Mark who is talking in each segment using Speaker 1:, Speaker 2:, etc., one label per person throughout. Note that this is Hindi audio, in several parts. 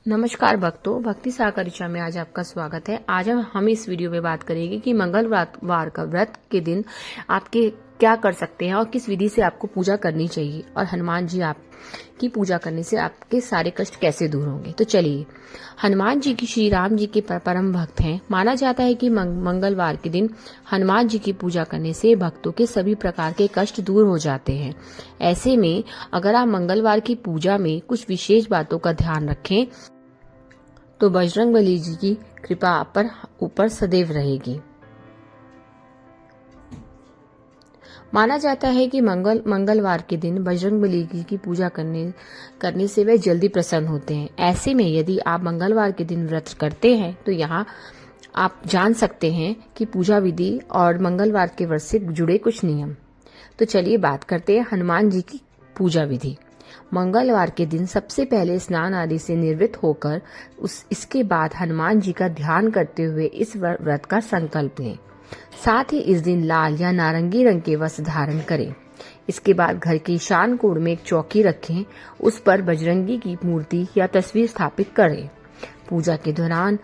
Speaker 1: नमस्कार भक्तों, भक्ति सागर ऋचा में आज आपका स्वागत है। आज हम इस वीडियो में बात करेंगे कि मंगलवार का व्रत के दिन आपके क्या कर सकते हैं और किस विधि से आपको पूजा करनी चाहिए, और हनुमान जी आपकी पूजा करने से आपके सारे कष्ट कैसे दूर होंगे। तो चलिए, हनुमान जी की श्री राम जी के परम भक्त हैं। माना जाता है कि मंगलवार के दिन हनुमान जी की पूजा करने से भक्तों के सभी प्रकार के कष्ट दूर हो जाते हैं। ऐसे में अगर आप मंगलवार की पूजा में कुछ विशेष बातों का ध्यान रखें तो बजरंगबली जी की कृपा आप पर ऊपर सदैव रहेगी। माना जाता है कि मंगलवार के दिन बजरंगबली जी की पूजा करने से वे जल्दी प्रसन्न होते हैं। ऐसे में यदि आप मंगलवार के दिन व्रत करते हैं तो यहाँ आप जान सकते हैं कि पूजा विधि और मंगलवार के व्रत से जुड़े कुछ नियम। तो चलिए बात करते हैं हनुमान जी की पूजा विधि। मंगलवार के दिन सबसे पहले स्नान आदि से निवृत्त होकर इसके बाद हनुमान जी का ध्यान करते हुए इस व्रत का संकल्प लें। साथ ही इस दिन लाल या नारंगी रंग के वस्त्र धारण करें। इसके बाद घर के ईशान कोण में एक चौकी रखें, उस पर बजरंगी की मूर्ति या तस्वीर स्थापित करें। पूजा के दौरान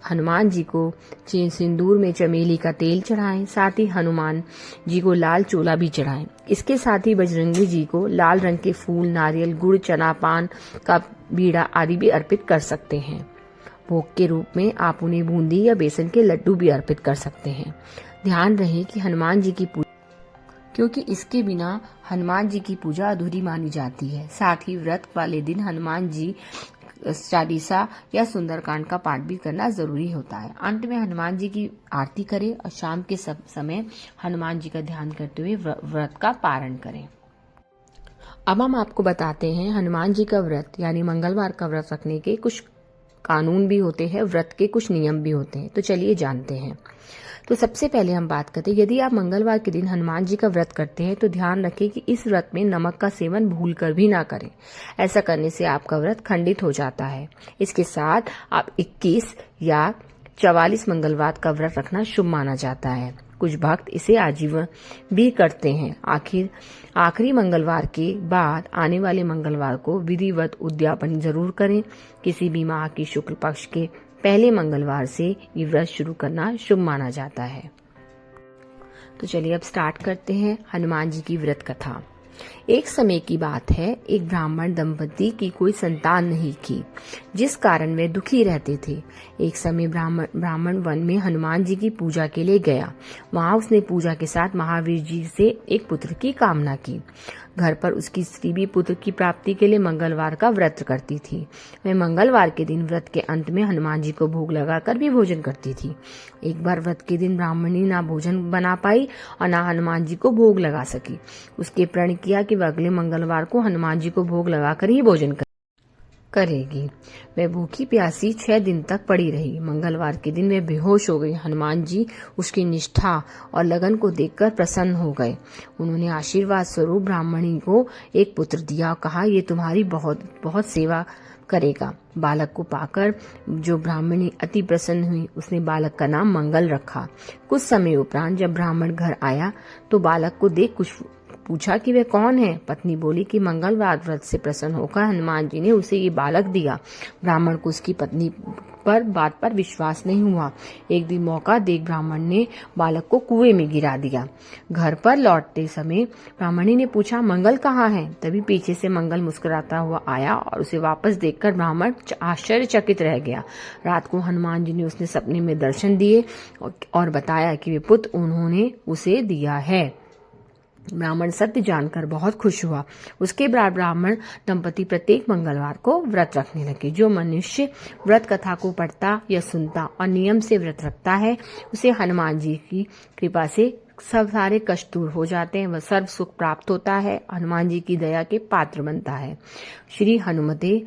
Speaker 1: हनुमान जी को सिंदूर में चमेली का तेल चढ़ाएं। साथ ही हनुमान जी को लाल चोला भी चढ़ाएं। इसके साथ ही बजरंगी जी को लाल रंग के फूल, नारियल, गुड़, चना, पान का बीड़ा आदि भी अर्पित कर सकते हैं। भोग के रूप में आप उन्हें बूंदी या बेसन के लड्डू भी अर्पित कर सकते हैं। ध्यान रहे कि हनुमान जी की पूजा, क्योंकि इसके बिना हनुमान जी की पूजा अधूरी मानी जाती है। साथ ही व्रत वाले दिन हनुमान जी चालीसा या सुंदरकांड का पाठ भी करना जरूरी होता है। अंत में हनुमान जी की आरती करें और शाम के समय हनुमान जी का ध्यान करते हुए व्रत का पारण करें। अब हम आपको बताते हैं हनुमान जी का व्रत यानी मंगलवार का व्रत रखने के कुछ कानून भी होते हैं, व्रत के कुछ नियम भी होते हैं। तो चलिए जानते हैं। तो सबसे पहले हम बात करते हैं, यदि आप मंगलवार के दिन हनुमान जी का व्रत करते हैं तो ध्यान रखें कि इस व्रत में नमक का सेवन भूलकर भी ना करें। ऐसा करने से आपका व्रत खंडित हो जाता है। इसके साथ आप 21 या 44 मंगलवार का व्रत रखना शुभ माना जाता है। कुछ भक्त इसे आजीवन भी करते हैं। आखिरी मंगलवार के बाद आने वाले मंगलवार को विधिवत उद्यापन जरूर करें। किसी भी माह की शुक्ल पक्ष के पहले मंगलवार से ये व्रत शुरू करना शुभ माना जाता है। तो चलिए अब स्टार्ट करते हैं हनुमान जी की व्रत कथा। एक समय की बात है, एक ब्राह्मण दंपति की कोई संतान नहीं थी, जिस कारण वे दुखी रहते थे। एक समय ब्राह्मण वन में हनुमान जी की पूजा के लिए गया। वहां उसने पूजा के साथ महावीर जी से एक पुत्र की कामना की। घर पर उसकी स्त्री भी पुत्र की प्राप्ति के लिए मंगलवार का व्रत करती थी। वह मंगलवार के दिन व्रत के अंत में हनुमान जी को भोग लगाकर भी भोजन करती थी। एक बार व्रत के दिन ब्राह्मणी ना भोजन बना पाई और ना हनुमान जी को भोग लगा सकी। उसके प्रण किया कि वह अगले मंगलवार को हनुमान जी को भोग लगाकर ही भोजन करेगी। वह भूखी प्यासी 6 दिन तक पड़ी रही। मंगलवार के दिन वह बेहोश हो गई। हनुमान जी उसकी निष्ठा और लगन को देखकर प्रसन्न हो गए। उन्होंने आशीर्वाद स्वरूप ब्राह्मणी को एक पुत्र दिया और कहा, ये तुम्हारी बहुत बहुत सेवा करेगा। बालक को पाकर जो ब्राह्मणी अति प्रसन्न हुई। उसने बालक का नाम मंगल रखा। कुछ समय उपरांत जब ब्राह्मण घर आया तो बालक को देख कुछ पूछा कि वह कौन है। पत्नी बोली कि मंगलवार व्रत से प्रसन्न होकर हनुमान जी ने उसे ये बालक दिया। ब्राह्मण को उसकी पत्नी पर बात पर विश्वास नहीं हुआ। एक दिन मौका देख ब्राह्मण ने बालक को कुएं में गिरा दिया। घर पर लौटते समय ब्राह्मणी ने पूछा, मंगल कहाँ है? तभी पीछे से मंगल मुस्कुराता हुआ आया और उसे वापस देखकर ब्राह्मण आश्चर्यचकित रह गया। रात को हनुमान जी ने उसने सपने में दर्शन दिए और बताया कि वे पुत्र उन्होंने उसे दिया है। ब्राह्मण सत्य जानकर बहुत खुश हुआ। उसके बाद ब्राह्मण दंपति प्रत्येक मंगलवार को व्रत रखने लगे। जो मनुष्य व्रत कथा को पढ़ता या सुनता और नियम से व्रत रखता है, उसे हनुमान जी की कृपा से सब सारे कष्ट दूर हो जाते हैं। वह सर्व सुख प्राप्त होता है। हनुमान जी की दया के पात्र बनता है। श्री हनुमते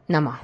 Speaker 1: नमः।